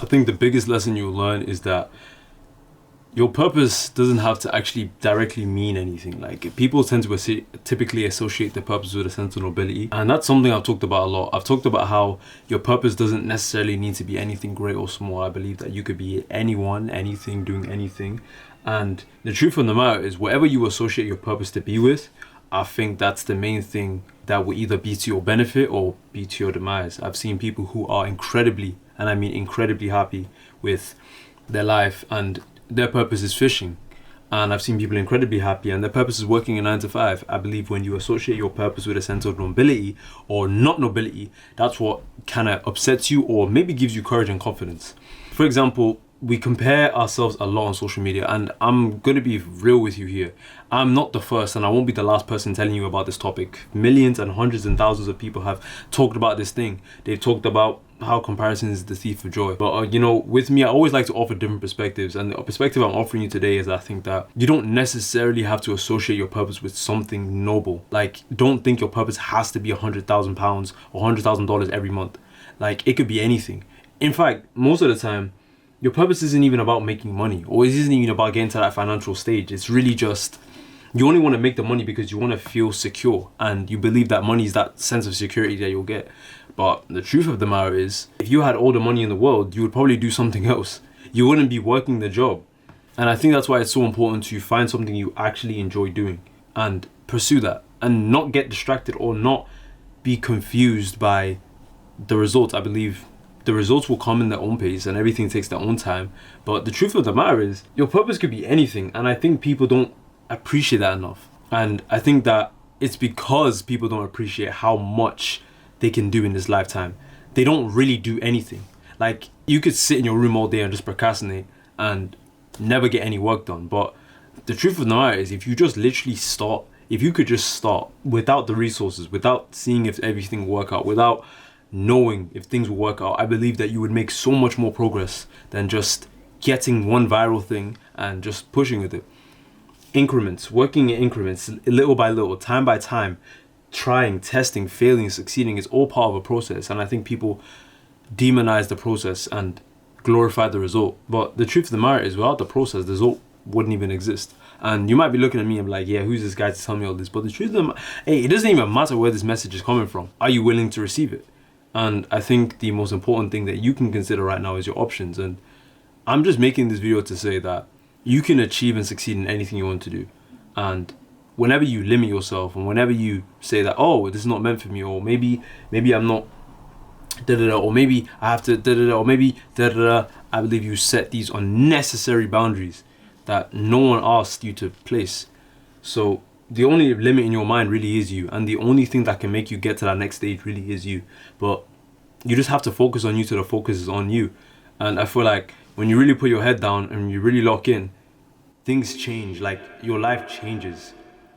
I think the biggest lesson you'll learn is that your purpose doesn't have to actually directly mean anything. Like, people tend to typically associate their purpose with a sense of nobility, and that's something I've talked about a lot. I've talked about how your purpose doesn't necessarily need to be anything great or small. I believe that you could be anyone, anything, doing anything. And the truth of the matter is, whatever you associate your purpose to be with, I think that's the main thing that will either be to your benefit or be to your demise. I've seen people who are incredibly, and I mean incredibly, happy with their life and their purpose is fishing. And I've seen people incredibly happy and their purpose is working a 9 to 5. I believe when you associate your purpose with a sense of nobility or not nobility, that's what kind of upsets you or maybe gives you courage and confidence. For example, we compare ourselves a lot on social media, and I'm going to be real with you here. I'm not the first and I won't be the last person telling you about this topic. Millions and hundreds and thousands of people have talked about this thing. They've talked about how comparison is the thief of joy. But with me, I always like to offer different perspectives, and the perspective I'm offering you today is I think that you don't necessarily have to associate your purpose with something noble. Like, don't think your purpose has to be £100,000 or $100,000 every month. Like, it could be anything. In fact, most of the time, your purpose isn't even about making money, or it isn't even about getting to that financial stage. It's really just, you only want to make the money because you want to feel secure, and you believe that money is that sense of security that you'll get. But the truth of the matter is, if you had all the money in the world, you would probably do something else. You wouldn't be working the job. And I think that's why it's so important to find something you actually enjoy doing and pursue that, and not get distracted or not be confused by the results. I believe the results will come in their own pace and everything takes their own time. But the truth of the matter is, your purpose could be anything, and I think people don't appreciate that enough. And I think that it's because people don't appreciate how much they can do in this lifetime. They don't really do anything. Like, you could sit in your room all day and just procrastinate and never get any work done. But the truth of the matter is, if you just literally start, if you could just start without the resources, without seeing if everything will work out, without knowing if things will work out, I believe that you would make so much more progress than just getting one viral thing and just pushing with it. Increments, working in increments, little by little, time by time, trying, testing, failing, succeeding is all part of a process. And I think people demonize the process and glorify the result. But the truth of the matter is, without the process, the result wouldn't even exist. And you might be looking at me and be like, yeah, who's this guy to tell me all this? But the truth of the matter, hey, it doesn't even matter where this message is coming from. Are you willing to receive it? And I think the most important thing that you can consider right now is your options. And I'm just making this video to say that you can achieve and succeed in anything you want to do. And whenever you limit yourself, and whenever you say that, oh, this is not meant for me, or maybe I'm not da-da-da, or maybe I have to da-da-da, or maybe da-da-da, I believe you set these unnecessary boundaries that no one asked you to place. So the only limit in your mind really is you, and the only thing that can make you get to that next stage really is you. But you just have to focus on you till the focus is on you. And I feel like when you really put your head down and you really lock in, things change. Like, your life changes.